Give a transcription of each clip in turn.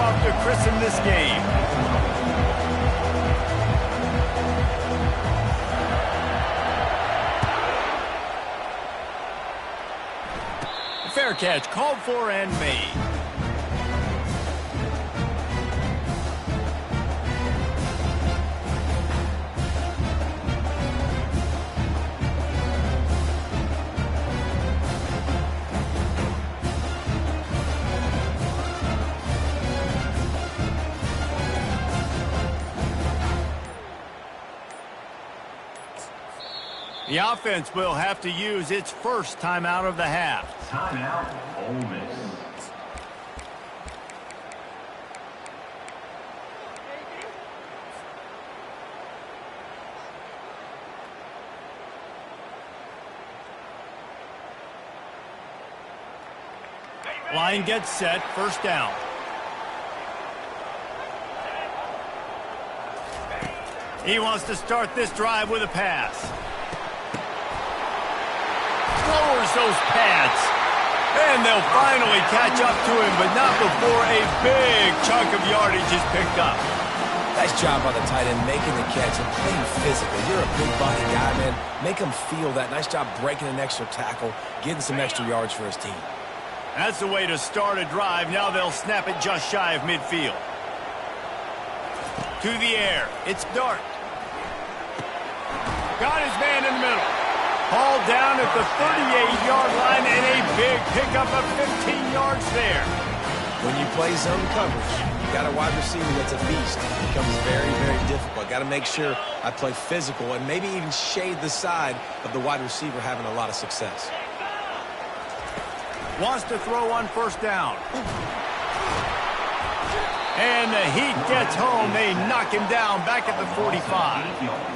off to christen this game. Fair catch called for and made. The offense will have to use its first timeout of the half. Timeout, Ole Miss. Line gets set, first down. He wants to start this drive with a pass. Lowers those pads. And they'll finally catch up to him, but not before a big chunk of yardage is picked up. Nice job by the tight end making the catch and playing physical. You're a big body guy, man. Make him feel that. Nice job breaking an extra tackle, getting some extra yards for his team. That's the way to start a drive. Now they'll snap it just shy of midfield. To the air. It's Dart. Got his man in the middle. Hauled down at the 38-yard line and a big pickup of 15 yards there. When you play zone coverage, you got a wide receiver that's a beast. It becomes very, very difficult. Got to make sure I play physical and maybe even shade the side of the wide receiver having a lot of success. Wants to throw on first down. And the heat gets home. They knock him down back at the 45.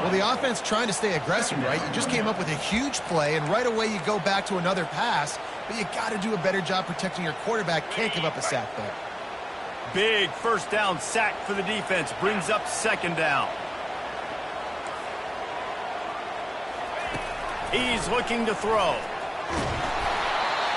Well, the offense trying to stay aggressive, right? You just came up with a huge play, and right away you go back to another pass, but you got to do a better job protecting your quarterback. Can't give up a sack there. Big first down sack for the defense. Brings up second down. He's looking to throw.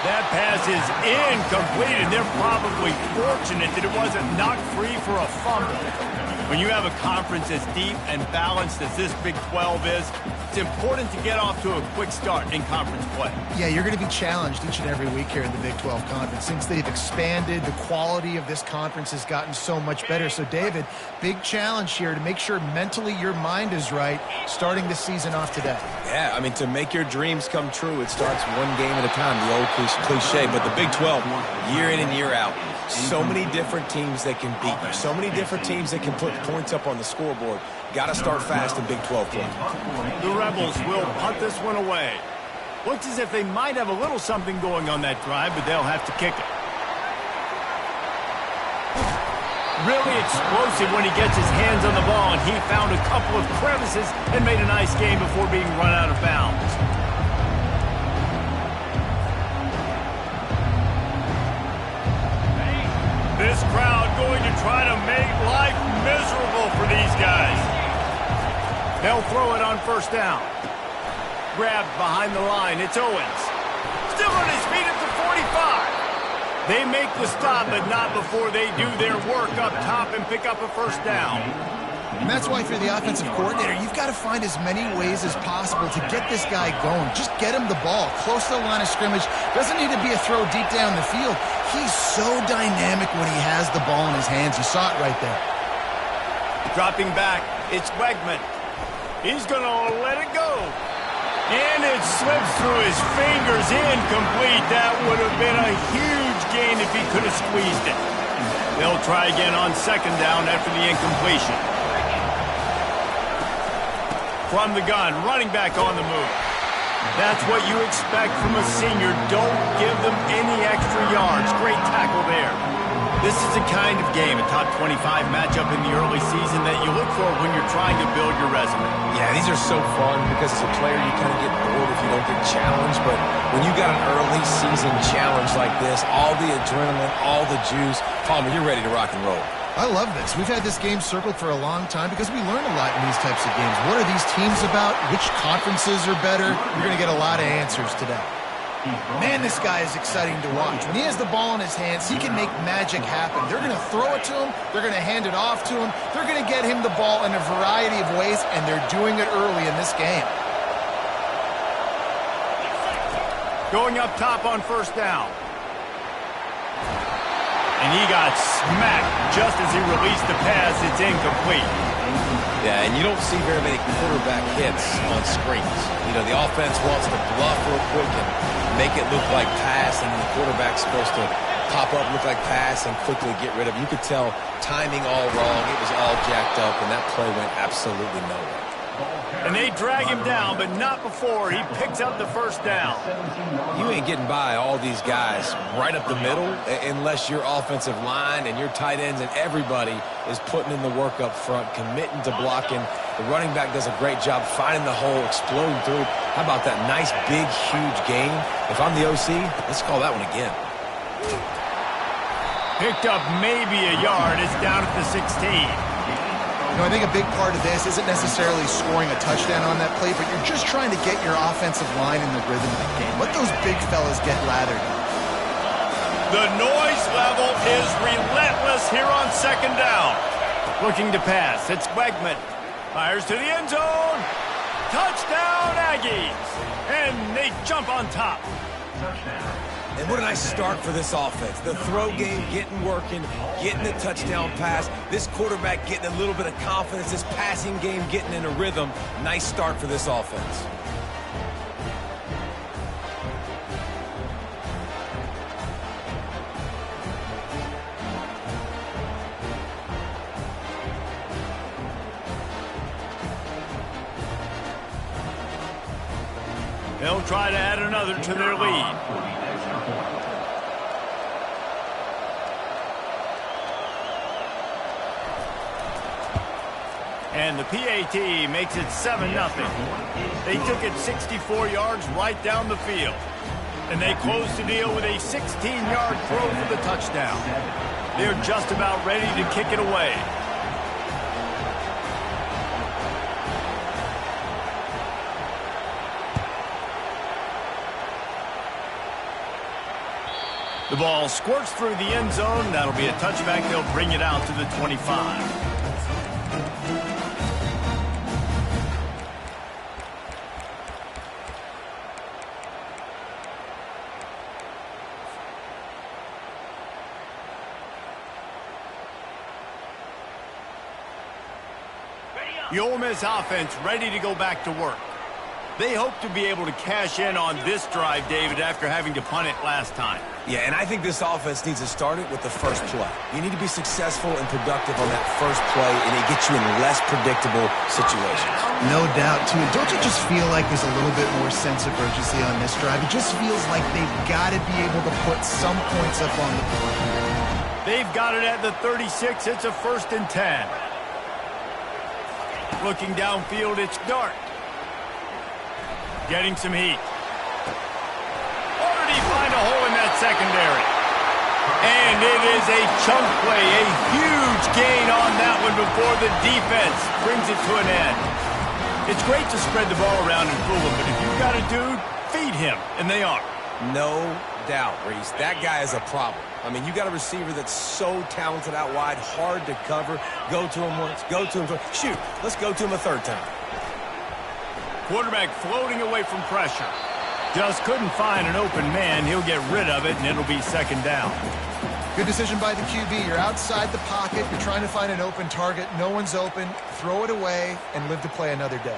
That pass is incomplete, and they're probably fortunate that it wasn't knocked free for a fumble. When you have a conference as deep and balanced as this Big 12 is, it's important to get off to a quick start in conference play. Yeah, you're going to be challenged each and every week here in the Big 12 Conference. Since they've expanded, the quality of this conference has gotten so much better. So, David, big challenge here to make sure mentally your mind is right starting the season off today. Yeah, I mean, to make your dreams come true, it starts one game at a time, the old cliche. But the Big 12, year in and year out, so many different teams that can beat you, so many different teams that can put points up on the scoreboard. Got to start fast in Big 12 play. The Rebels will punt this one away. Looks as if they might have a little something going on that drive, but they'll have to kick it. Really explosive when he gets his hands on the ball, and he found a couple of crevices and made a nice game before being run out of bounds. This crowd going to try to make life miserable for these guys. They'll throw it on first down. Grabbed behind the line. It's Owens. Still on his feet at the 45. They make the stop, but not before they do their work up top and pick up a first down. And that's why, if you're the offensive coordinator, you've got to find as many ways as possible to get this guy going. Just get him the ball close to the line of scrimmage. Doesn't need to be a throw deep down the field. He's so dynamic when he has the ball in his hands. You saw it right there. Dropping back, it's Wegman. He's going to let it go. And it slips through his fingers, incomplete. That would have been a huge gain if he could have squeezed it. They'll try again on second down after the incompletion. From the gun, running back on the move. That's what you expect from a senior. Don't give them any extra yards. Great tackle there. This is the kind of game, a top 25 matchup in the early season, that you look for when you're trying to build your resume. Yeah, these are so fun because as a player you kind of get bored if you don't get challenged. But when you got an early season challenge like this, all the adrenaline, all the juice, Palmer, you're ready to rock and roll. I love this. We've had this game circled for a long time because we learn a lot in these types of games. What are these teams about? Which conferences are better? You're going to get a lot of answers today. Man, this guy is exciting to watch. When he has the ball in his hands, he can make magic happen. They're going to throw it to him. They're going to hand it off to him. They're going to get him the ball in a variety of ways, and they're doing it early in this game. Going up top on first down. And he got smacked just as he released the pass. It's incomplete. Yeah, and you don't see very many quarterback hits on screens. You know, the offense wants to bluff real quick and make it look like pass, and the quarterback's supposed to pop up, look like pass, and quickly get rid of it. You could tell timing all wrong. It was all jacked up, and that play went absolutely nowhere. And they drag him down, but not before he picks up the first down. You ain't getting by all these guys right up the middle unless your offensive line and your tight ends and everybody is putting in the work up front, committing to blocking. The running back does a great job finding the hole, exploding through. How about that nice, big, huge gain? If I'm the OC, let's call that one again. Picked up maybe a yard. It's down at the 16. You know, I think a big part of this isn't necessarily scoring a touchdown on that play, but you're just trying to get your offensive line in the rhythm of the game. Let those big fellas get lathered up. The noise level is relentless here on second down. Looking to pass. It's Wegman. Fires to the end zone. Touchdown, Aggies. And they jump on top. And what a nice start for this offense. The throw game getting working, getting the touchdown pass. This quarterback getting a little bit of confidence. This passing game getting in a rhythm. Nice start for this offense. They'll try to add another to their lead. And the PAT makes it 7-0. They took it 64 yards right down the field. And they closed the deal with a 16-yard throw for the touchdown. They're just about ready to kick it away. The ball squirts through the end zone. That'll be a touchback. They'll bring it out to the 25. The Ole Miss offense ready to go back to work. They hope to be able to cash in on this drive, David, after having to punt it last time. Yeah, and I think this offense needs to start it with the first play. You need to be successful and productive on that first play, and it gets you in less predictable situations. No doubt, too. Don't you just feel like there's a little bit more sense of urgency on this drive? It just feels like they've got to be able to put some points up on the board. They've got it at the 36. It's a 1st and 10. Looking downfield, it's Dart. Getting some heat. Or did he find a hole in that secondary? And it is a chunk play, a huge gain on that one before the defense brings it to an end. It's great to spread the ball around and fool him, but if you've got a dude, feed him, and they are. No doubt, Reese. That guy is a problem. I mean, you got a receiver that's so talented out wide, hard to cover. Go to him once, go to him twice. Shoot, let's go to him a third time. Quarterback floating away from pressure. Just couldn't find an open man. He'll get rid of it, and it'll be 2nd down. Good decision by the QB. You're outside the pocket. You're trying to find an open target. No one's open. Throw it away and live to play another day.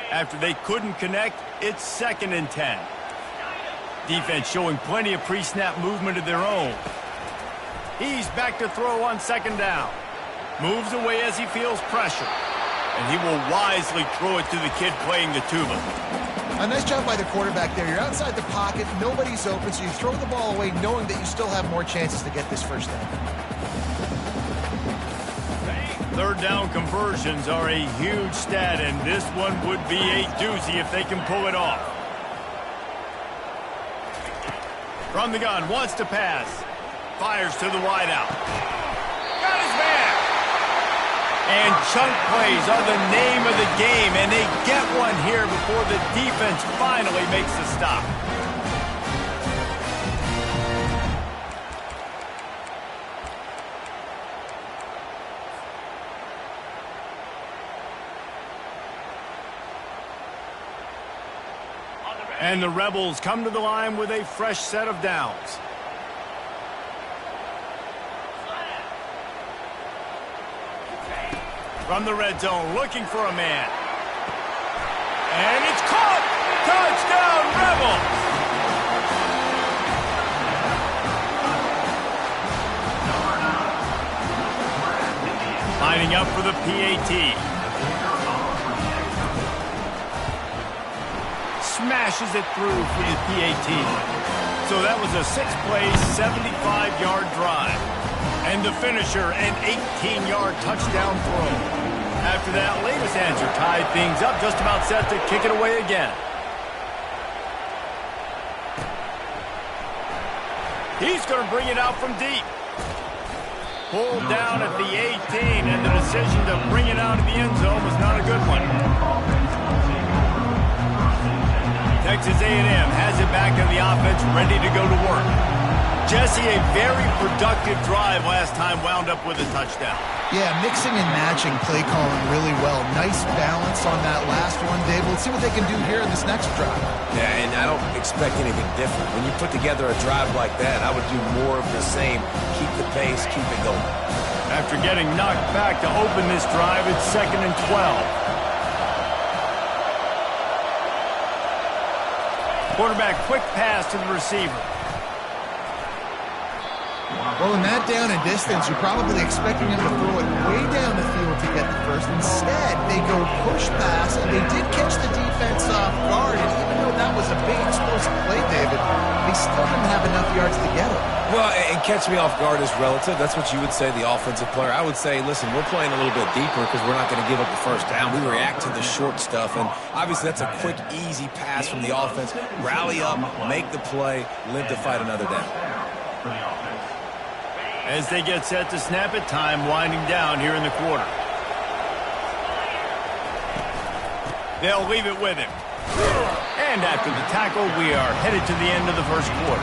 After they couldn't connect, it's 2nd and 10. Defense showing plenty of pre-snap movement of their own. He's back to throw on 2nd down. Moves away as he feels pressure. And he will wisely throw it to the kid playing the tuba. A nice job by the quarterback there. You're outside the pocket. Nobody's open, so you throw the ball away knowing that you still have more chances to get this 1st down. 3rd down conversions are a huge stat, and this one would be a doozy if they can pull it off. From the gun, wants to pass. Fires to the wideout. Got his man. And chunk plays are the name of the game, and they get one here before the defense finally makes the stop. And the Rebels come to the line with a fresh set of downs. From the red zone, looking for a man. And it's caught! Touchdown, Rebels! Lining up for the PAT. Smashes it through for the PAT. So that was a 6-play, 75-yard drive. And the finisher, an 18-yard touchdown throw. After that latest answer tied things up, just about set to kick it away again. He's going to bring it out from deep. Pulled down at the 18, and the decision to bring it out of the end zone was not a good one. Texas A&M has it back in the offense, ready to go to work. Jesse, a very productive drive last time, wound up with a touchdown. Yeah, mixing and matching play calling really well. Nice balance on that last one, Dave. Let's see what they can do here in this next drive. Yeah, and I don't expect anything different. When you put together a drive like that, I would do more of the same. Keep the pace, keep it going. After getting knocked back to open this drive, it's 2nd and 12. Quarterback, quick pass to the receiver. Well, in that down and distance, you're probably expecting him to throw it way down the field to get the first. Instead, they go push pass, and they did catch the defense off guard. And even though that was a big explosive play, David, they still didn't have enough yards to get it. Well, and catch me off guard is relative. That's what you would say, the offensive player. I would say, listen, we're playing a little bit deeper because we're not going to give up the first down. We react to the short stuff, and obviously that's a quick, easy pass from the offense. Rally up, make the play, live to fight another down. As they get set to snap it, time winding down here in the quarter. They'll leave it with him. And after the tackle, we are headed to the end of the first quarter.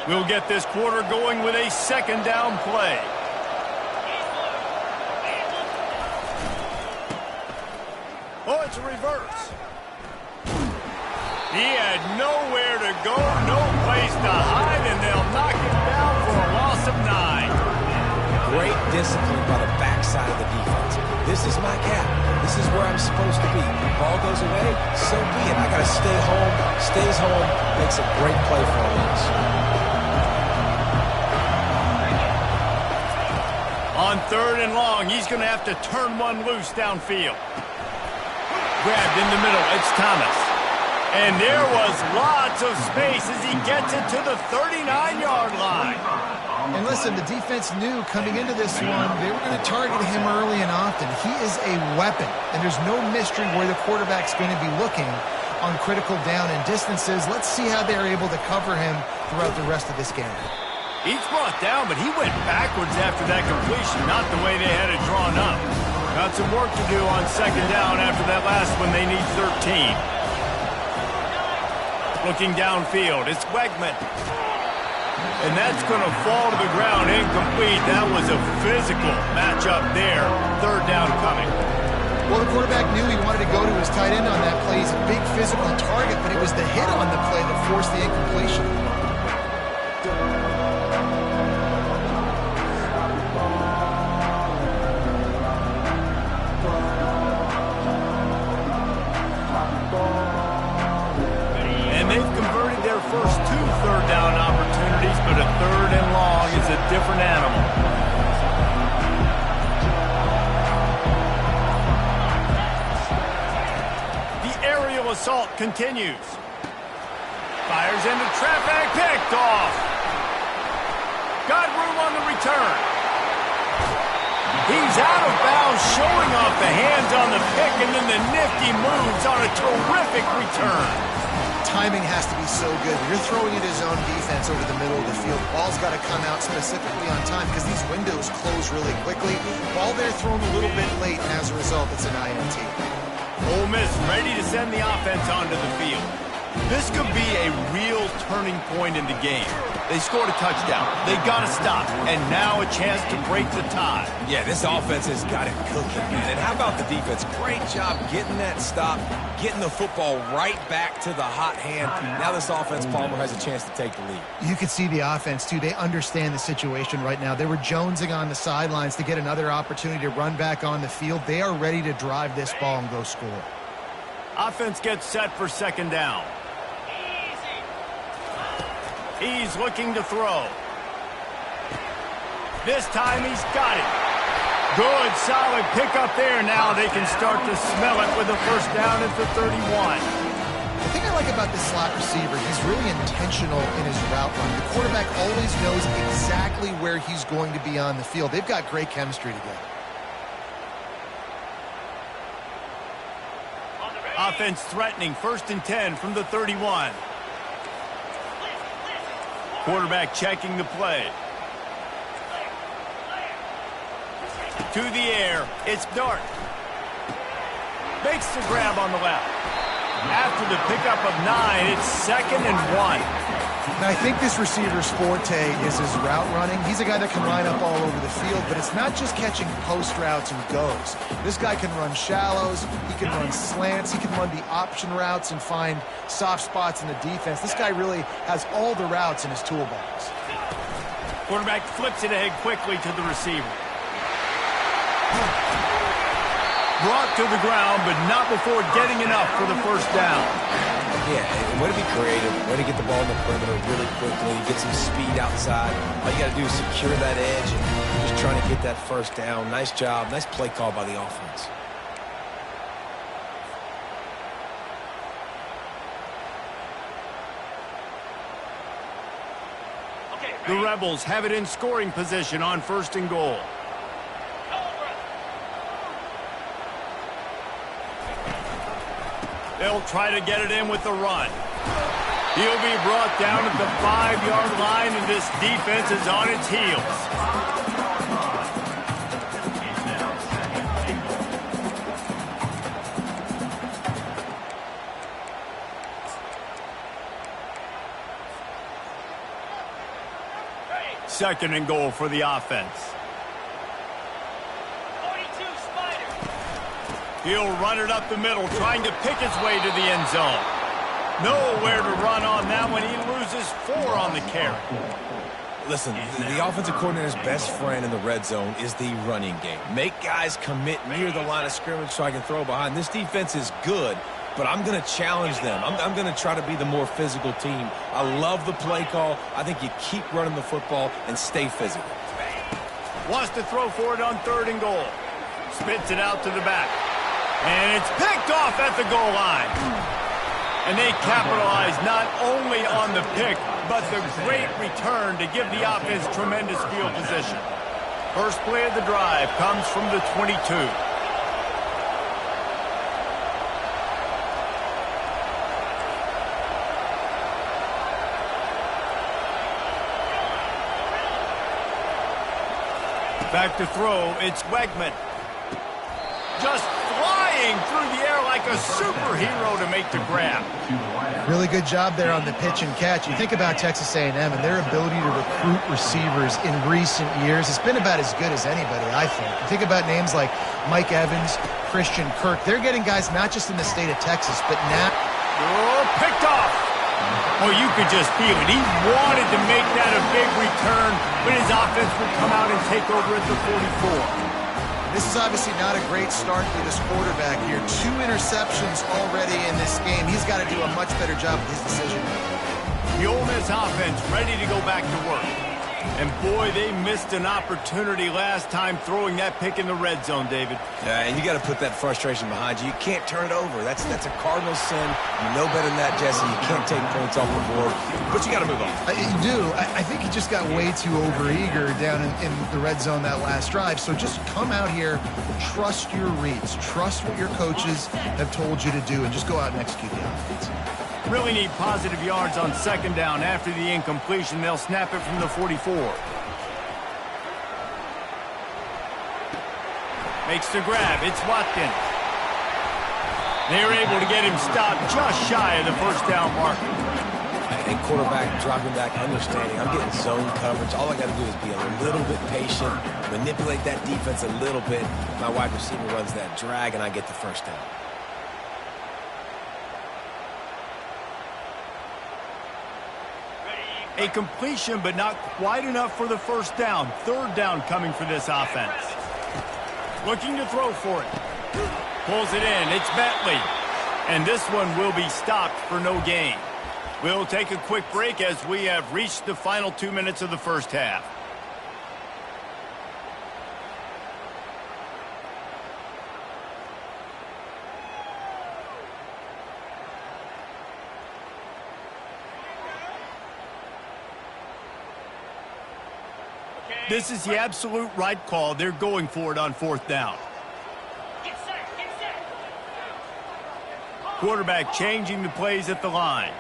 We'll get this quarter going with a 2nd down play. Oh, it's a reverse. He had nowhere to go, no place to hide, and they'll knock him down for a loss of 9. Great discipline by the backside of the defense. This is my gap. This is where I'm supposed to be. Ball goes away, so be it. I got to stay home. Stays home. Makes a great play for a loss. On 3rd and long, he's going to have to turn one loose downfield. Grabbed in the middle, it's Thomas. And there was lots of space as he gets it to the 39-yard line. And listen, the defense knew coming into this one, they were going to target him early and often. He is a weapon, and there's no mystery where the quarterback's going to be looking on critical down and distances. Let's see how they're able to cover him throughout the rest of this game. He's brought down, but he went backwards after that completion, not the way they had it drawn up. Got some work to do on 2nd down after that last one. They need 13. Looking downfield, it's Wegman. And that's going to fall to the ground, incomplete. That was a physical matchup there. 3rd down coming. Well, the quarterback knew he wanted to go to his tight end on that play. He's a big physical target, but it was the hit on the play that forced the incompletion. First 2 3rd down opportunities, but a 3rd and long is a different animal. assault continues. Fires into traffic, picked off. Got room on the return. He's out of bounds, showing off the hands on the pick, and then the nifty moves on a terrific return. Timing has to be so good. When you're throwing it his own defense over the middle of the field, ball's got to come out specifically on time because these windows close really quickly. Ball there thrown a little bit late, and as a result, it's an INT. Ole Miss ready to send the offense onto the field. This could be a real turning point in the game. They scored a touchdown. They got to stop. And now a chance to break the tie. Yeah, this offense has got it cooking, man. And how about the defense? Great job getting that stop, getting the football right back to the hot hand. Now this offense, Palmer, has a chance to take the lead. You could see the offense, too. They understand the situation right now. They were jonesing on the sidelines to get another opportunity to run back on the field. They are ready to drive this ball and go score. Offense gets set for second down. He's looking to throw. This time he's got it. Good, solid pickup there. Now they can start to smell it with a first down at the 31. The thing I like about this slot receiver, he's really intentional in his route run. The quarterback always knows exactly where he's going to be on the field. They've got great chemistry together. Offense threatening, 1st and 10 from the 31. Quarterback checking the play. To the air, it's Dart. Makes the grab on the left. After the pickup of 9, it's 2nd and 1. Now, I think this receiver's forte is his route running. He's a guy that can line up all over the field, but it's not just catching post routes and goes. This guy can run shallows, he can run slants, he can run the option routes and find soft spots in the defense. This guy really has all the routes in his toolbox. Quarterback flips it ahead quickly to the receiver. Brought to the ground, but not before getting enough for the first down. Yeah, way to be creative, way to get the ball in the perimeter really quickly, get some speed outside. All you got to do is secure that edge and just trying to get that first down. Nice job, nice play call by the offense. The Rebels have it in scoring position on 1st and goal. They'll try to get it in with the run. He'll be brought down at the 5-yard line, and this defense is on its heels. Second and goal for the offense. He'll run it up the middle, trying to pick his way to the end zone. Nowhere to run on that one. He loses 4 on the carry. Listen, the offensive coordinator's best friend in the red zone is the running game. Make guys commit near the line of scrimmage so I can throw behind. This defense is good, but I'm going to challenge them. I'm going to try to be the more physical team. I love the play call. I think you keep running the football and stay physical. Wants to throw for it on 3rd and goal. Spits it out to the back. And it's picked off at the goal line. And they capitalize not only on the pick, but the great return to give the offense tremendous field position. First play of the drive comes from the 22. Back to throw, it's Wegman. Just flying through the air like a superhero to make the grab. Really good job there on the pitch and catch. You think about Texas A&M and their ability to recruit receivers in recent years. It's been about as good as anybody, I think. You think about names like Mike Evans, Christian Kirk. They're getting guys not just in the state of Texas, but now. Oh, picked off. Well, you could just feel it. He wanted to make that a big return, but his offense would come out and take over at the 44. This is obviously not a great start for this quarterback here. 2 interceptions already in this game. He's got to do a much better job with his decision. The Ole Miss offense ready to go back to work. And boy, they missed an opportunity last time throwing that pick in the red zone, David. Yeah, and you got to put that frustration behind you. You can't turn it over. That's a cardinal sin. You know better than that, Jesse. You can't take points off the board, but you got to move on. You do. I think he just got way too overeager down in the red zone that last drive. So just come out here, trust your reads, trust what your coaches have told you to do, and just go out and execute the offense. Really need positive yards on second down. After the incompletion, they'll snap it from the 44. Makes the grab. It's Watkins. They're able to get him stopped just shy of the first down marker. And quarterback dropping back, understanding. I'm getting zone coverage. All I got to do is be a little bit patient, manipulate that defense a little bit. My wide receiver runs that drag, and I get the first down. A completion, but not quite enough for the first down. Third down coming for this offense. Looking to throw for it. Pulls it in. It's Bentley. And this one will be stopped for no gain. We'll take a quick break as we have reached the final 2 minutes of the first half. This is the absolute right call. They're going for it on fourth down. Quarterback changing the plays at the line.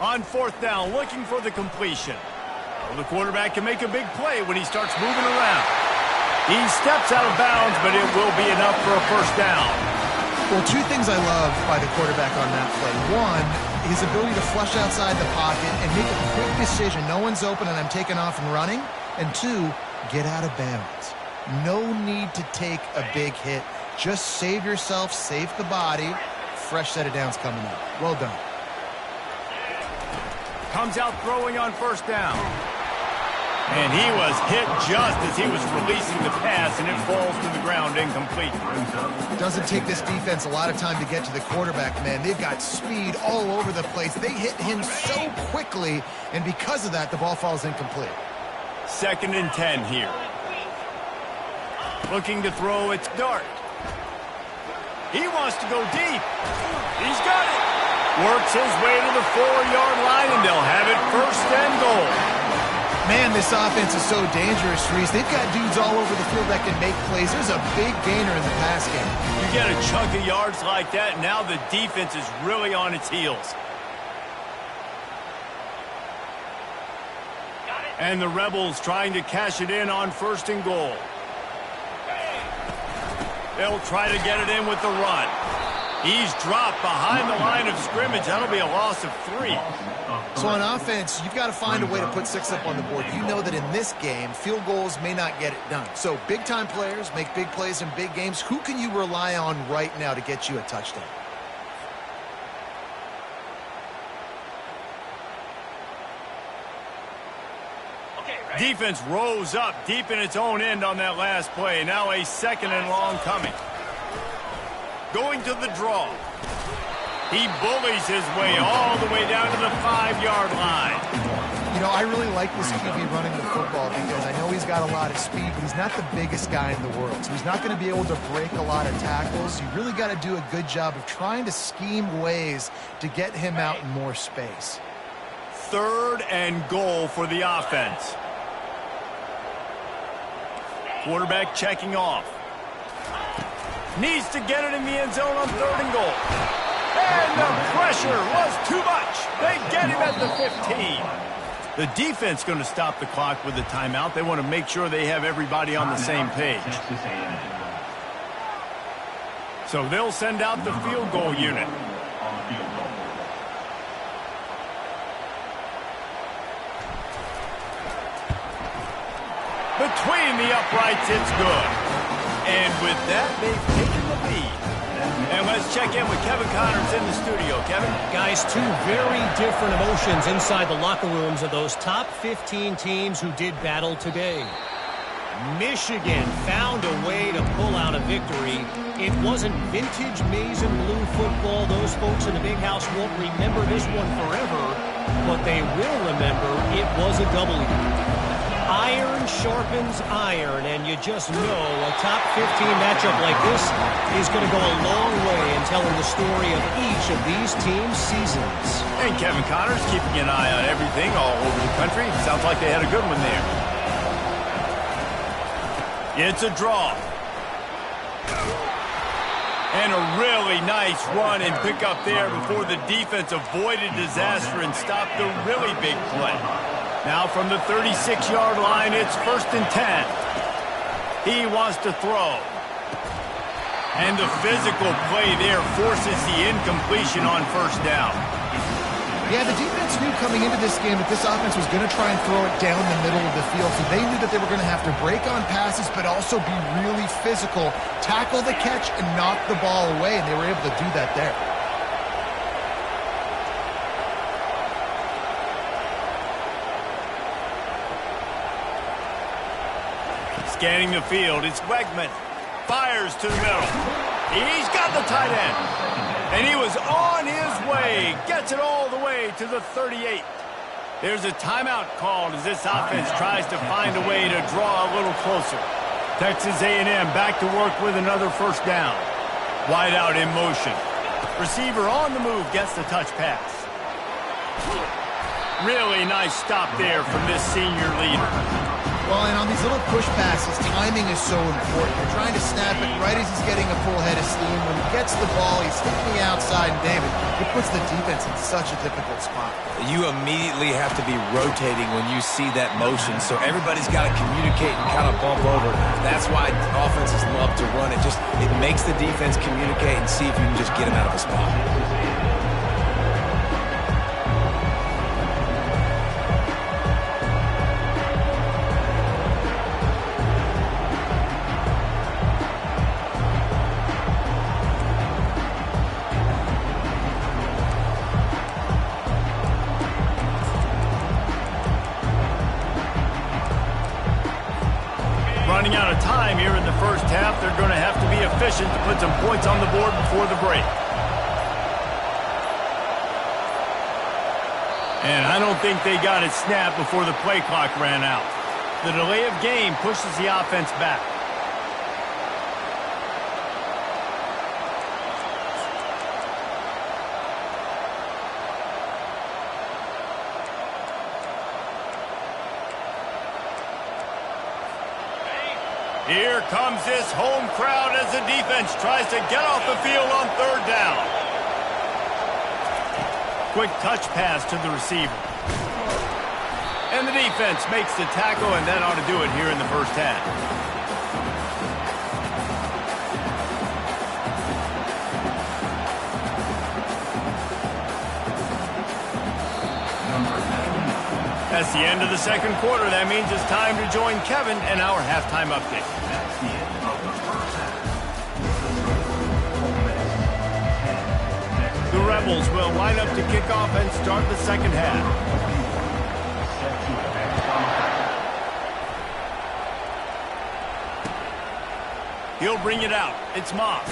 On fourth down, looking for the completion. Well, the quarterback can make a big play when he starts moving around. He steps out of bounds, but it will be enough for a first down. Well, two things I love by the quarterback on that play. One, his ability to flush outside the pocket and make a quick decision. No one's open and I'm taking off and running. And two, get out of bounds. No need to take a big hit. Just save yourself, save the body. Fresh set of downs coming up. Well done. Comes out throwing on first down. And he was hit just as he was releasing the pass, and it falls to the ground incomplete. Doesn't take this defense a lot of time to get to the quarterback, man. They've got speed all over the place. They hit him so quickly, and because of that, the ball falls incomplete. 2nd and 10 here. Looking to throw, it's Dart. He wants to go deep. He's got it. Works his way to the 4-yard line, and they'll have it 1st and goal. Man, this offense is so dangerous, Reese. They've got dudes all over the field that can make plays. There's a big gainer in the pass game. You get a chunk of yards like that, now the defense is really on its heels. And the Rebels trying to cash it in on 1st and goal. They'll try to get it in with the run. He's dropped behind the line of scrimmage. That'll be a loss of 3. So on offense, you've got to find a way to put 6 up on the board. You know that in this game, field goals may not get it done. So big-time players make big plays in big games. Who can you rely on right now to get you a touchdown? Defense rose up deep in its own end on that last play. Now a 2nd and long coming. Going to the draw. He bullies his way all the way down to the 5-yard line. You know, I really like this QB running the football because I know he's got a lot of speed, but he's not the biggest guy in the world. So he's not going to be able to break a lot of tackles. You really got to do a good job of trying to scheme ways to get him out in more space. 3rd and goal for the offense. Quarterback checking off. Needs to get it in the end zone on 3rd and goal. And the pressure was too much. They get him at the 15. The defense going to stop the clock with a timeout. They want to make sure they have everybody on the same page. So they'll send out the field goal unit. Between the uprights, it's good. And with that, they've taken the lead. And let's check in with Kevin Connors in the studio. Kevin? Guys, 2 very different emotions inside the locker rooms of those top 15 teams who did battle today. Michigan found a way to pull out a victory. It wasn't vintage maize and blue football. Those folks in the big house won't remember this one forever. but they will remember it was a W. Iron sharpens iron, and you just know a top 15 matchup like this is going to go a long way in telling the story of each of these teams' seasons. And Kevin Connors keeping an eye on everything all over the country. Sounds like they had a good one there. It's a draw. And a really nice run and pick up there before the defense avoided disaster and stopped the really big play. Now from the 36-yard line, it's 1st and 10. He wants to throw. And the physical play there forces the incompletion on 1st down. Yeah, the defense knew coming into this game that this offense was going to try and throw it down the middle of the field, so they knew that they were going to have to break on passes but also be really physical, tackle the catch, and knock the ball away, and they were able to do that there. Scanning the field, it's Wegman. Fires to the middle. He's got the tight end. And he was on his way. Gets it all the way to the 38. There's a timeout called as this offense tries to find a way to draw a little closer. Texas A&M back to work with another 1st down. Wide out in motion. Receiver on the move gets the touch pass. Really nice stop there from this senior leader. Well, and on these little push passes, timing is so important. You're trying to snap it right as he's getting a full head of steam. When he gets the ball, he's hitting the outside, and David, it puts the defense in such a difficult spot. You immediately have to be rotating when you see that motion, so everybody's got to communicate and kind of bump over. That's why offenses love to run it. It makes the defense communicate and see if you can just get him out of a spot. Running out of time here in the 1st half. They're going to have to be efficient to put some points on the board before the break. And I don't think they got it snapped before the play clock ran out. The delay of game pushes the offense back. Here comes this home crowd as the defense tries to get off the field on 3rd down. Quick touch pass to the receiver. And the defense makes the tackle, and that ought to do it here in the 1st half. That's the end of the 2nd quarter. That means it's time to join Kevin and our halftime update. That's the end of the 1st half. The Rebels will line up to kick off and start the 2nd half. He'll bring it out. It's Moss.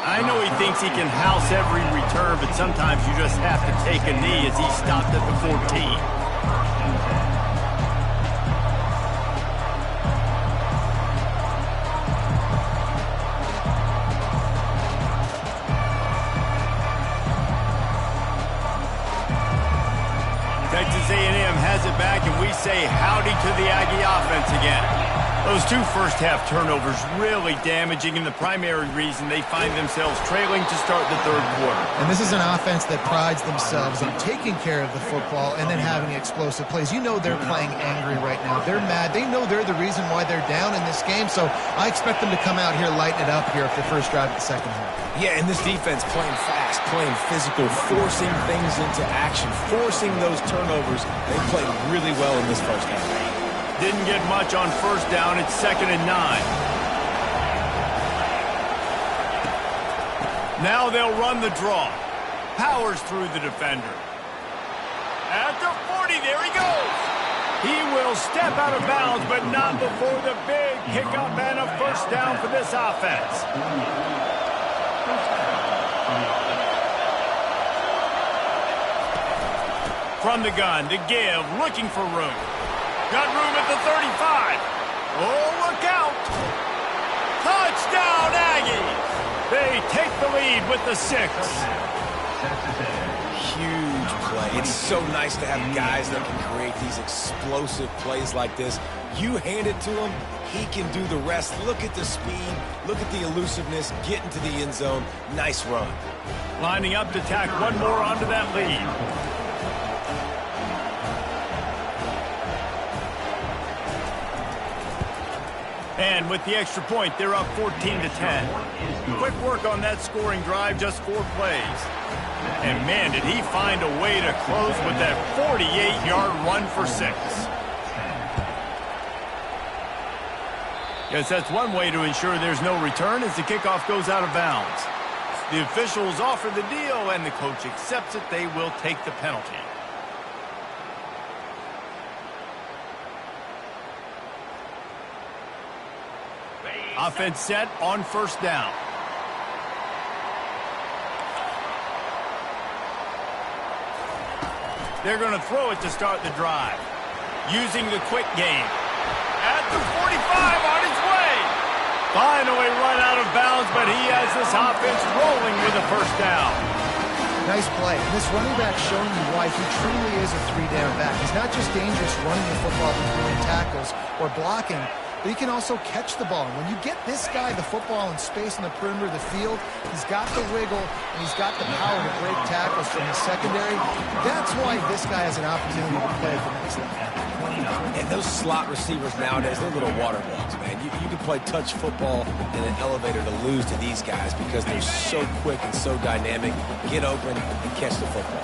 I know he thinks he can house every return, but sometimes you just have to take a knee as he stopped at the 14. Texas A&M has it back, and we say howdy to the Aggie offense again. Those 2 first-half turnovers really damaging, and the primary reason they find themselves trailing to start the 3rd quarter. And this is an offense that prides themselves on taking care of the football and then having explosive plays. You know they're playing angry right now. They're mad. They know they're the reason why they're down in this game, so I expect them to come out here, lighten it up here for the 1st drive of the 2nd half. Yeah, and this defense playing fast, playing physical, forcing things into action, forcing those turnovers. They played really well in this 1st half. Didn't get much on 1st down. It's 2nd and 9. Now they'll run the draw. Powers through the defender. At the 40, there he goes. He will step out of bounds, but not before the big pickup and a 1st down for this offense. From the gun to give, looking for room. Got room at the 35. Oh, look out. Touchdown, Aggies. They take the lead with the 6. Huge play. It's so nice to have guys that can create these explosive plays like this. You hand it to him, he can do the rest. Look at the speed. Look at the elusiveness. Get into the end zone. Nice run. Lining up to tack one more onto that lead. And with the extra point, they're up 14-10. Quick work on that scoring drive, just 4 plays. And man, did he find a way to close with that 48-yard run for 6. Yes, that's one way to ensure there's no return as the kickoff goes out of bounds. The officials offer the deal, and the coach accepts it. They will take the penalty. Offense set on first down. They're going to throw it to start the drive. Using the quick game. At the 45 on his way. Finally run out of bounds, but he has this offense rolling with a first down. Nice play. And this running back showing you why he truly is a 3-down back. He's not just dangerous running the football between tackles or blocking, but he can also catch the ball. And when you get this guy the football in space in the perimeter of the field, he's got the wiggle and he's got the power to break tackles from the secondary. That's why this guy has an opportunity to play at the next level. And those slot receivers nowadays, they're little water bugs, man. You can play touch football in an elevator to lose to these guys because they're so quick and so dynamic. Get open and catch the football.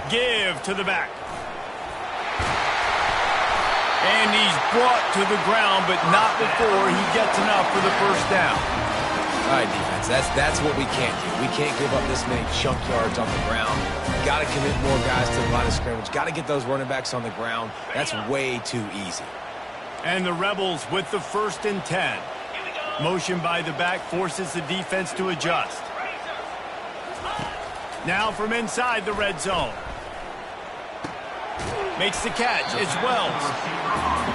Give to the back. And he's brought to the ground, but not before he gets enough for the first down. All right, defense, that's what we can't do. We can't give up this many chunk yards on the ground. Got to commit more guys to the line of scrimmage. Got to get those running backs on the ground. That's way too easy. And the Rebels with the 1st and 10. Motion by the back forces the defense to adjust. Now from inside the red zone. Makes the catch. It's Wells.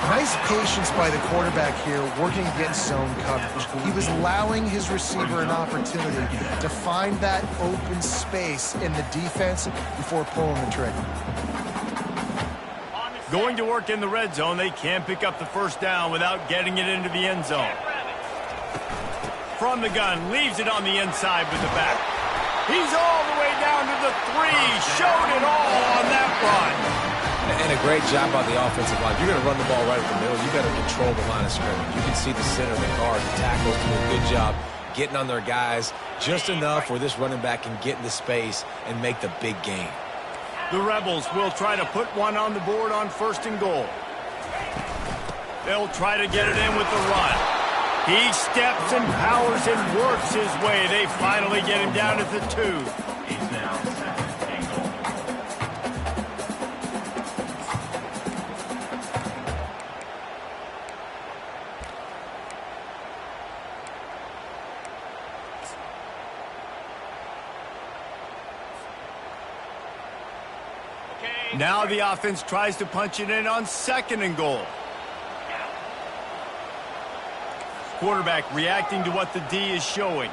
Nice patience by the quarterback here, working against zone coverage. He was allowing his receiver an opportunity to find that open space in the defense before pulling the trigger. Going to work in the red zone. They can't pick up the first down without getting it into the end zone. From the gun, leaves it on the inside with the back. He's all the way down to the 3. Showed it all on that run. And a great job by the offensive line. You're going to run the ball right at the middle. You got to control the line of scrimmage. You can see the center, the guard, the tackles do a good job getting on their guys just enough where this running back can get into space and make the big game. The Rebels will try to put one on the board on 1st and goal. They'll try to get it in with the run. He steps and powers and works his way. They finally get him down at the 2. Now the offense tries to punch it in on 2nd and goal. Quarterback reacting to what the D is showing.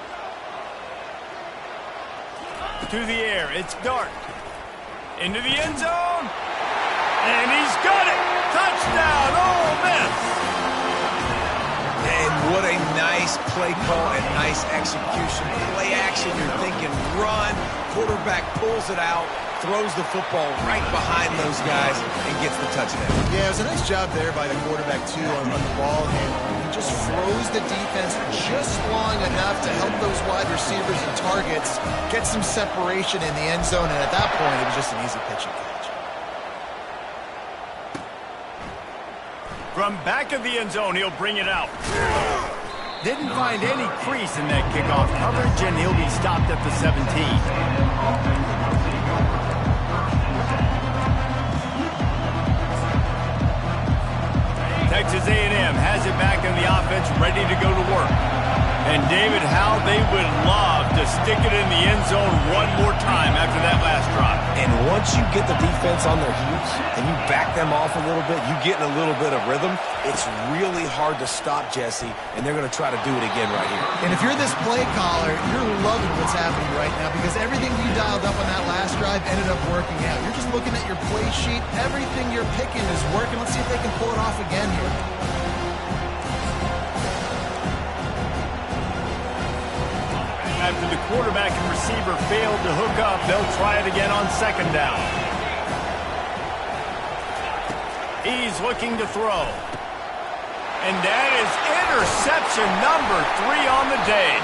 To the air, it's Dart. Into the end zone. And he's got it. Touchdown, Ole Miss. And what a nice play call and nice execution. Play action, you're thinking run. Quarterback pulls it out, throws the football right behind those guys, and gets the touchdown. Yeah, it was a nice job there by the quarterback, too, on the ball handling. He just froze the defense just long enough to help those wide receivers and targets get some separation in the end zone, and at that point, it was just an easy pitch and catch. From back of the end zone, he'll bring it out. Didn't find any crease in that kickoff coverage, and he'll be stopped at the 17. Texas A&M has it back in the offense, ready to go to work. And, David, how they would love to stick it in the end zone one more time after that last drive. And once you get the defense on their heels and you back them off a little bit, you get in a little bit of rhythm, it's really hard to stop, Jesse, and they're going to try to do it again right here. And if you're this play caller, you're loving what's happening right now because everything you dialed up on that last drive ended up working out. You're just looking at your play sheet. Everything you're picking is working. Let's see if they can pull it off again here. After the quarterback and receiver failed to hook up, they'll try it again on second down. He's looking to throw. And that is interception number 3 on the day.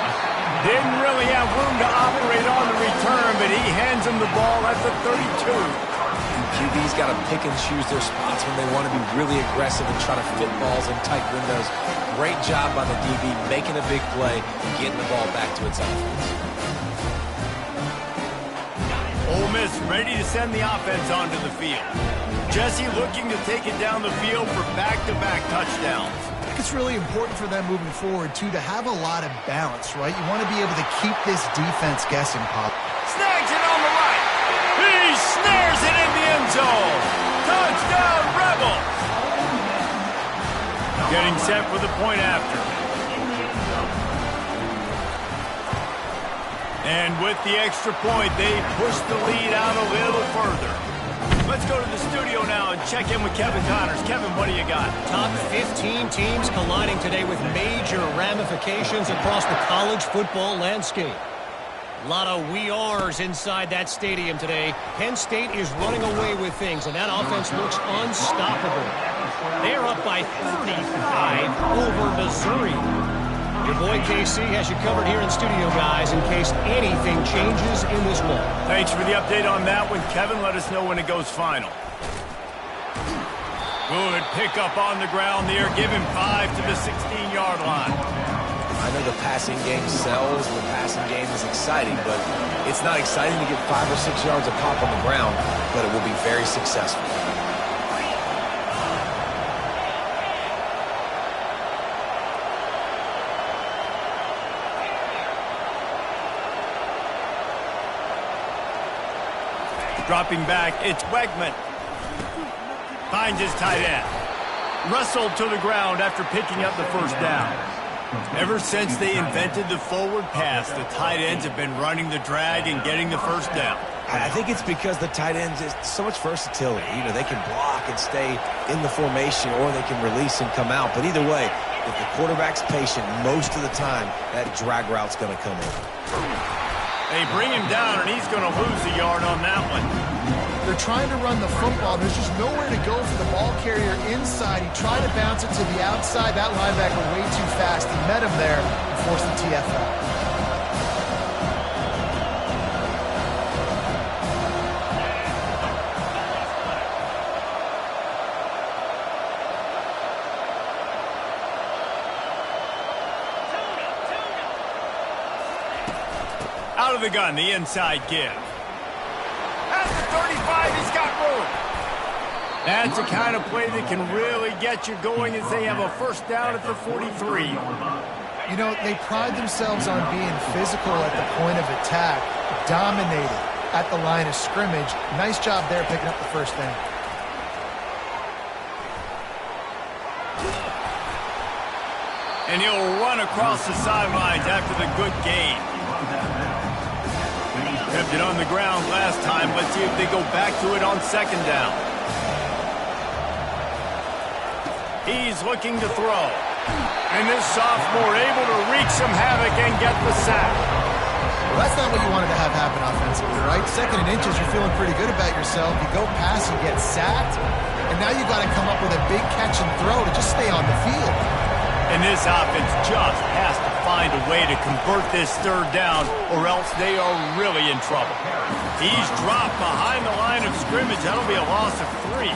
Didn't really have room to operate on the return, but he hands him the ball at the 32. QB's got to pick and choose their spots when they want to be really aggressive and try to fit balls in tight windows. Great job by the DB making a big play and getting the ball back to its offense. Ole Miss ready to send the offense onto the field. Jesse looking to take it down the field for back-to-back touchdowns. I think it's really important for them moving forward, too, to have a lot of balance, right? You want to be able to keep this defense guessing, Pop. Snags it on the right. He snares it in the end zone. Touchdown, Rebels. Getting set for the point after. And with the extra point, they push the lead out a little further. Let's go to the studio now and check in with Kevin Connors. Kevin, what do you got? Top 15 teams colliding today with major ramifications across the college football landscape. A lot of we are's inside that stadium today. Penn State is running away with things, and that offense looks unstoppable. They're up by 35 over Missouri. Your boy KC has you covered here in studio, guys, in case anything changes in this one. Thanks for the update on that one, Kevin. Let us know when it goes final. Good pickup on the ground there. Give him 5 to the 16-yard line. I know the passing game sells and the passing game is exciting, but it's not exciting to get 5 or 6 yards of pop on the ground, but it will be very successful. Dropping back, it's Wegman. Finds his tight end. Wrestled to the ground after picking up the first down. Ever since they invented the forward pass, the tight ends have been running the drag and getting the first down. I think it's because the tight ends is so much versatility. You know, they can block and stay in the formation, or they can release and come out. But either way, if the quarterback's patient, most of the time, that drag route's going to come in. They bring him down, and he's going to lose a yard on that one. They're trying to run the football. There's just nowhere to go for the ball carrier inside. He tried to bounce it to the outside. That linebacker way too fast. He met him there and forced the TFL. Out of the gun, the inside give. At the 35, he's got room. That's the kind of play that can really get you going as they have a first down at the 43. You know, they pride themselves on being physical at the point of attack, dominated at the line of scrimmage. Nice job there picking up the first down. And he'll run across the sidelines after the good gain. Kept it on the ground last time. Let's see if they go back to it on second down. He's looking to throw. And this sophomore able to wreak some havoc and get the sack. Well, that's not what you wanted to have happen offensively, right? Second and inches, you're feeling pretty good about yourself. You go past, you get sacked. And now you've got to come up with a big catch and throw to just stay on the field. And this offense just has to find a way to convert this third down, or else they are really in trouble. He's dropped behind the line of scrimmage. That'll be a loss of 3.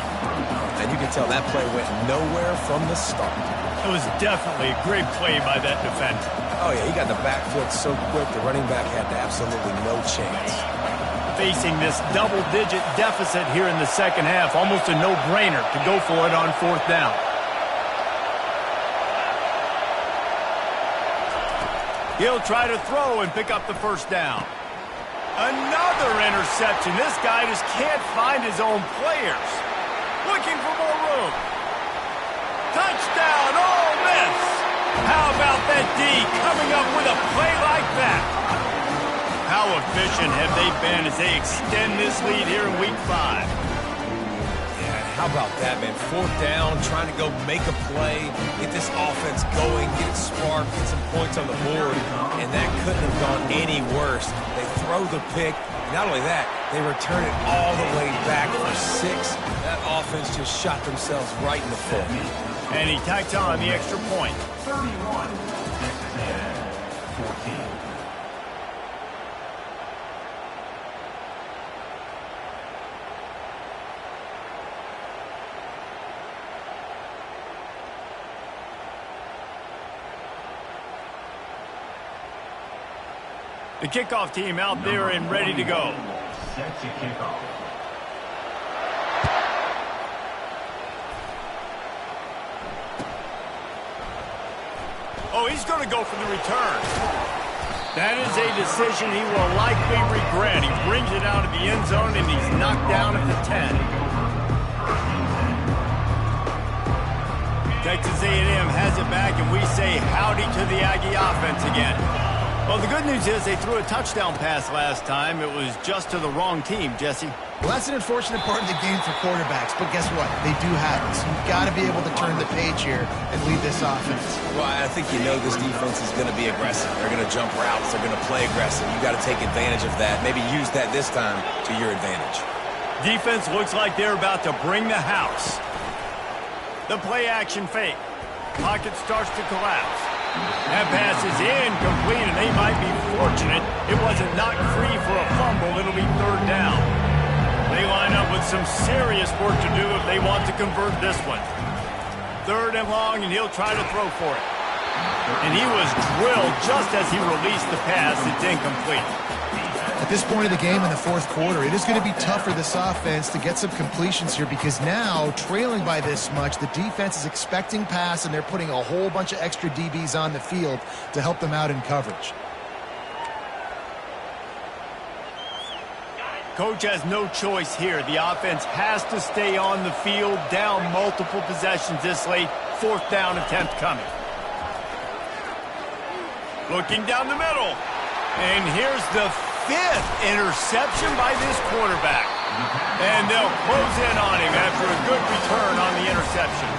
And you can tell that play went nowhere from the start. It was definitely a great play by that defender. Oh, yeah, he got the back foot so quick, the running back had absolutely no chance. Facing this double-digit deficit here in the second half, almost a no-brainer to go for it on fourth down. He'll try to throw and pick up the first down. Another interception. This guy just can't find his own players. Looking for more room. Touchdown, Ole Miss. How about that D coming up with a play like that? How efficient have they been as they extend this lead here in Week 5? How about that, man? 4th down, trying to go make a play, get this offense going, get it sparked, get some points on the board, and that couldn't have gone any worse. They throw the pick. Not only that, they return it all the way back for 6. That offense just shot themselves right in the foot. And he tacks on the extra point. 31, Texas A&M 14. The kickoff team out there and ready to go. Set to kick off. Oh, he's going to go for the return. That is a decision he will likely regret. He brings it out of the end zone, and he's knocked down at the 10. Texas A&M has it back, and we say howdy to the Aggie offense again. Well, the good news is they threw a touchdown pass last time. It was just to the wrong team, Jesse. Well, that's an unfortunate part of the game for quarterbacks, but guess what? They do have it. So you've got to be able to turn the page here and lead this offense. Well, I think you know this defense is going to be aggressive. They're going to jump routes. They're going to play aggressive. You've got to take advantage of that. Maybe use that this time to your advantage. Defense looks like they're about to bring the house. The play-action fake. Pocket starts to collapse. That pass is incomplete, and they might be fortunate it wasn't knocked free for a fumble. It'll be 3rd down. They line up with some serious work to do if they want to convert this one. 3rd and long, and he'll try to throw for it. And he was drilled just as he released the pass. It's incomplete. At this point of the game in the 4th quarter, it is going to be tough for this offense to get some completions here because now, trailing by this much, the defense is expecting pass, and they're putting a whole bunch of extra DBs on the field to help them out in coverage. Coach has no choice here. The offense has to stay on the field, down multiple possessions this late. 4th down attempt coming. Looking down the middle. And here's the 5th interception by this quarterback. And they'll close in on him after a good return on the interception.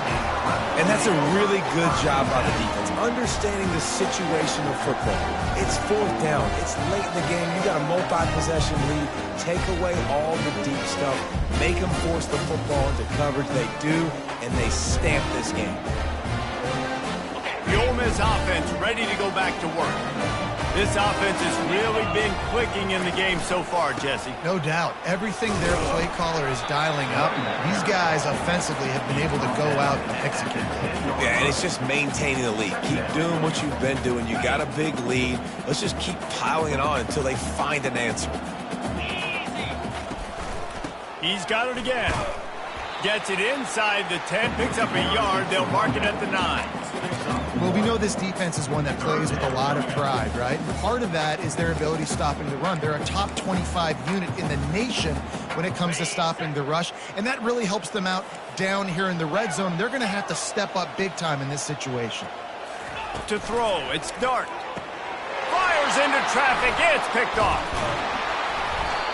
And that's a really good job by the defense, understanding the situation of football. It's 4th down. It's late in the game. You got a multi-possession lead. Take away all the deep stuff. Make them force the football into coverage. They do, and they stamp this game. The Ole Miss offense ready to go back to work. This offense has really been clicking in the game so far, Jesse. No doubt. Everything their play caller is dialing up. These guys offensively have been able to go out and execute. Yeah, and it's just maintaining the lead. Keep doing what you've been doing. You got a big lead. Let's just keep piling it on until they find an answer. He's got it again. Gets it inside the 10, picks up a yard. They'll mark it at the 9. Well, we know this defense is one that plays with a lot of pride, right? Part of that is their ability stopping the run. They're a top 25 unit in the nation when it comes to stopping the rush, and that really helps them out down here in the red zone. They're going to have to step up big time in this situation. To throw, it's Dart. Fires into traffic, it's picked off.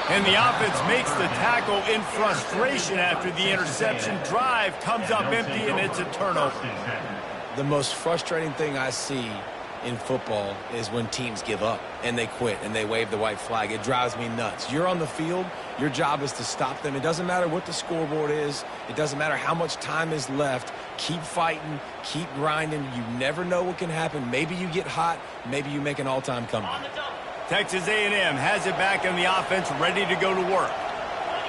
And the offense makes the tackle in frustration after the interception. Drive comes up empty, and it's a turnover. The most frustrating thing I see in football is when teams give up and they quit and they wave the white flag. It drives me nuts. You're on the field. Your job is to stop them. It doesn't matter what the scoreboard is. It doesn't matter how much time is left. Keep fighting. Keep grinding. You never know what can happen. Maybe you get hot. Maybe you make an all-time comeback. Texas A&M has it back in the offense, ready to go to work.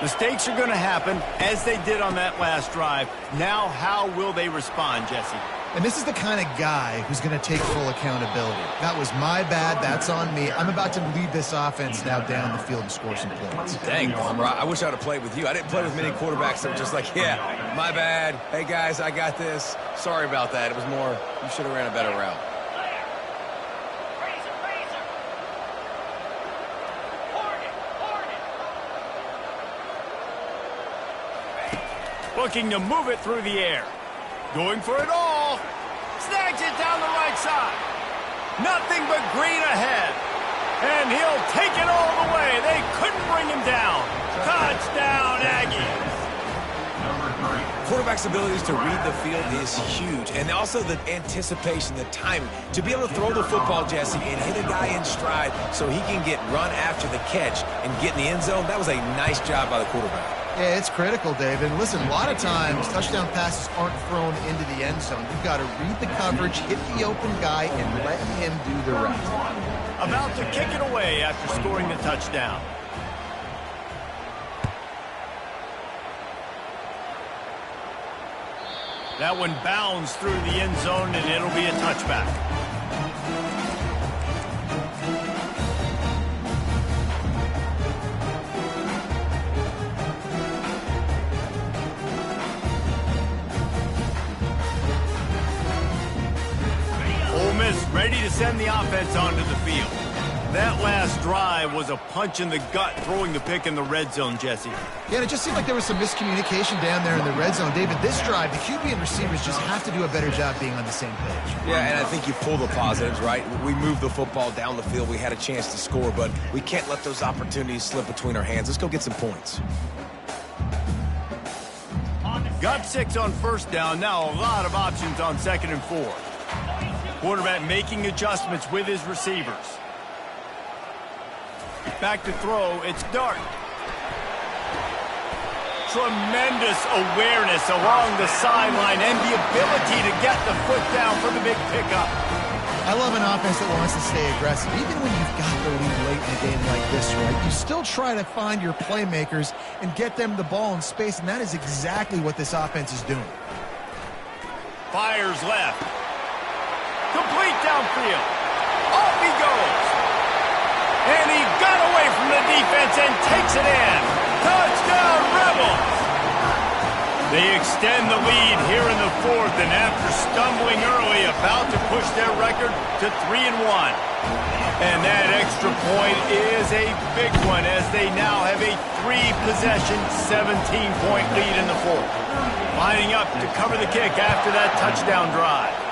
Mistakes are going to happen, as they did on that last drive. Now, how will they respond, Jesse? And this is the kind of guy who's going to take full accountability. That was my bad. That's on me. I'm about to lead this offense now down the field and score some points. Dang, Palmer, I wish I would have played with you. I didn't play with many quarterbacks that were just like, yeah, my bad. Hey, guys, I got this. Sorry about that. It was more, you should have ran a better route. Looking to move it through the air. Going for it all. Snags it down the right side. Nothing but green ahead. And he'll take it all the way. They couldn't bring him down. Touchdown, Aggies. Quarterback's abilities to read the field is huge. And also the anticipation, the timing. To be able to throw the football, Jesse, and hit a guy in stride so he can get run after the catch and get in the end zone, that was a nice job by the quarterback. Yeah, it's critical, David. Listen, a lot of times touchdown passes aren't thrown into the end zone. You've got to read the coverage, hit the open guy, and let him do the rest. About to kick it away after scoring the touchdown. That one bounds through the end zone, and it'll be a touchback. Ole Miss ready to send the offense onto the field. That last drive was a punch in the gut, throwing the pick in the red zone, Jesse. Yeah, and it just seemed like there was some miscommunication down there in the red zone. David, this drive, the QB and receivers just have to do a better job being on the same page. Yeah, and I think you pull the positives, right? We moved the football down the field. We had a chance to score, but we can't let those opportunities slip between our hands. Let's go get some points. Got 6 on first down. Now a lot of options on 2nd and 4. Quarterback making adjustments with his receivers. Back to throw, it's Dart. Tremendous awareness along the sideline and the ability to get the foot down for the big pickup. I love an offense that wants to stay aggressive. Even when you've got the lead late in a game like this, right, you still try to find your playmakers and get them the ball in space, and that is exactly what this offense is doing. Fires left. Complete downfield. Off he goes. And he got away from the defense and takes it in. Touchdown, Rebels! They extend the lead here in the 4th, and after stumbling early, about to push their record to 3-1. And that extra point is a big one, as they now have a 3-possession, 17-point lead in the 4th. Lining up to cover the kick after that touchdown drive.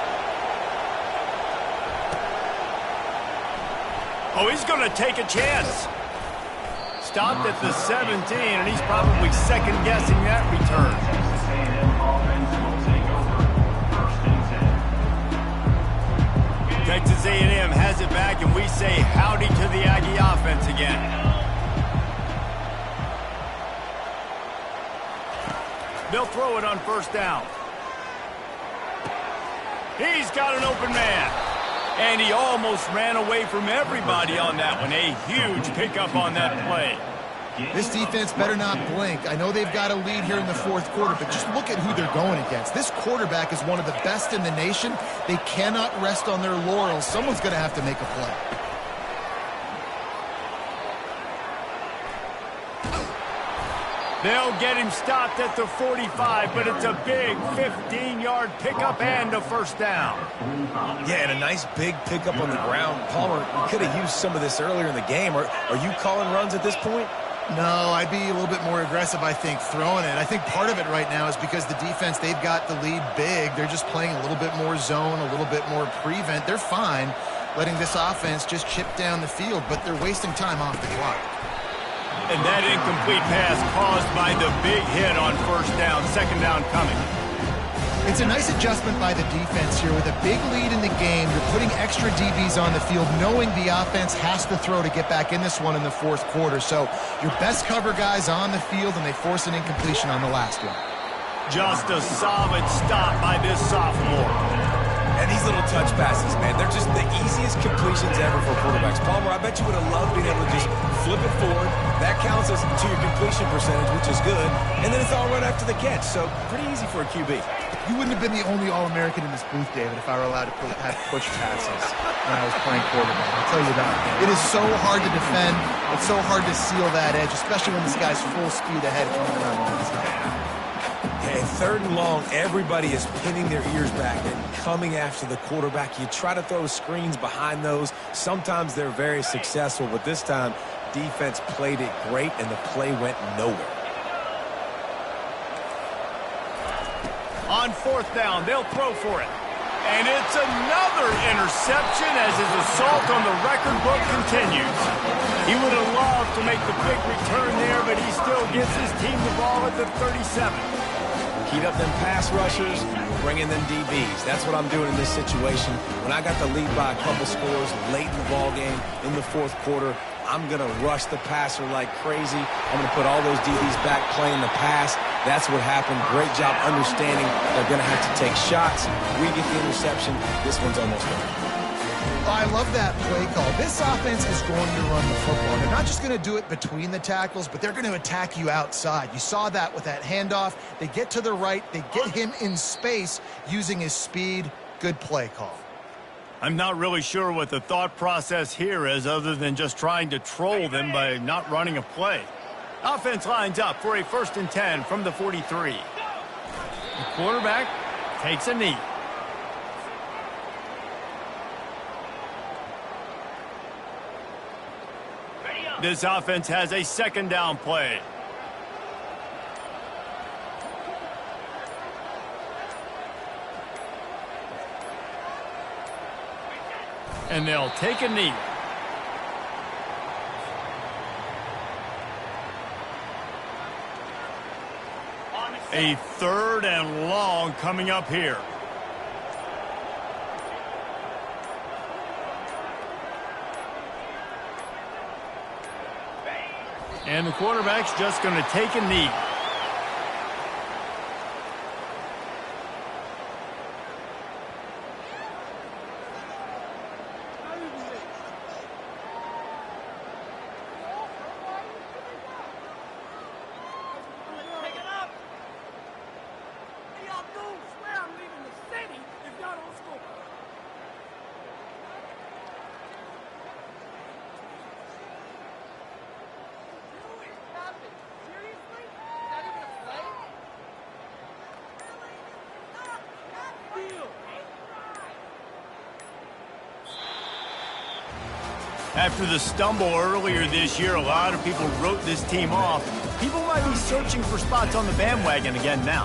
Oh, he's going to take a chance. Stopped at the 17, and he's probably second-guessing that return. Texas A&M has it back, and we say howdy to the Aggie offense again. They'll throw it on first down. He's got an open man. And he almost ran away from everybody on that one. A huge pickup on that play. This defense better not blink. I know they've got a lead here in the 4th quarter, but just look at who they're going against. This quarterback is one of the best in the nation. They cannot rest on their laurels. Someone's going to have to make a play. They'll get him stopped at the 45, but it's a big 15-yard pickup and a first down. Yeah, and a nice big pickup on the ground. Palmer, we could have used some of this earlier in the game. Are you calling runs at this point? No, I'd be a little bit more aggressive, I think, throwing it. I think part of it right now is because the defense, they've got the lead big. They're just playing a little bit more zone, a little bit more prevent. They're fine letting this offense just chip down the field, but they're wasting time off the clock. And that incomplete pass caused by the big hit on first down, 2nd down coming. It's a nice adjustment by the defense here. With a big lead in the game, you're putting extra DBs on the field, knowing the offense has to throw to get back in this one in the 4th quarter. So your best cover guys on the field, and they force an incompletion on the last one. Just a solid stop by this sophomore. And these little touch passes, man, they're just the easiest completions ever for quarterbacks. Palmer, I bet you would have loved being able to just flip it forward. That counts as to your completion percentage, which is good. And then it's all right after the catch, so pretty easy for a QB. You wouldn't have been the only All-American in this booth, David, if I were allowed to have push passes when I was playing quarterback. I'll tell you that. It is so hard to defend. It's so hard to seal that edge, especially when this guy's full speed ahead coming around the inside. And 3rd and long, everybody is pinning their ears back and coming after the quarterback. You try to throw screens behind those. Sometimes they're very successful, but this time, defense played it great, and the play went nowhere. On fourth down, they'll throw for it. And it's another interception as his assault on the record book continues. He would have loved to make the big return there, but he still gives his team the ball at the 37. Heat up them pass rushers, bring in them DBs. That's what I'm doing in this situation. When I got the lead by a couple scores late in the ball game, in the fourth quarter, I'm going to rush the passer like crazy. I'm going to put all those DBs back playing the pass. That's what happened. Great job understanding they're going to have to take shots. We get the interception. This one's almost over. I love that play call. This offense is going to run the football. They're not just going to do it between the tackles, but they're going to attack you outside. You saw that with that handoff. They get to the right. They get him in space using his speed. Good play call. I'm not really sure what the thought process here is other than just trying to troll them by not running a play. Offense lines up for a 1st and 10 from the 43. The quarterback takes a knee. This offense has a 2nd down play. And they'll take a knee. A 3rd and long coming up here. And the quarterback's just going to take a knee. After the stumble earlier this year, a lot of people wrote this team off. People might be searching for spots on the bandwagon again now.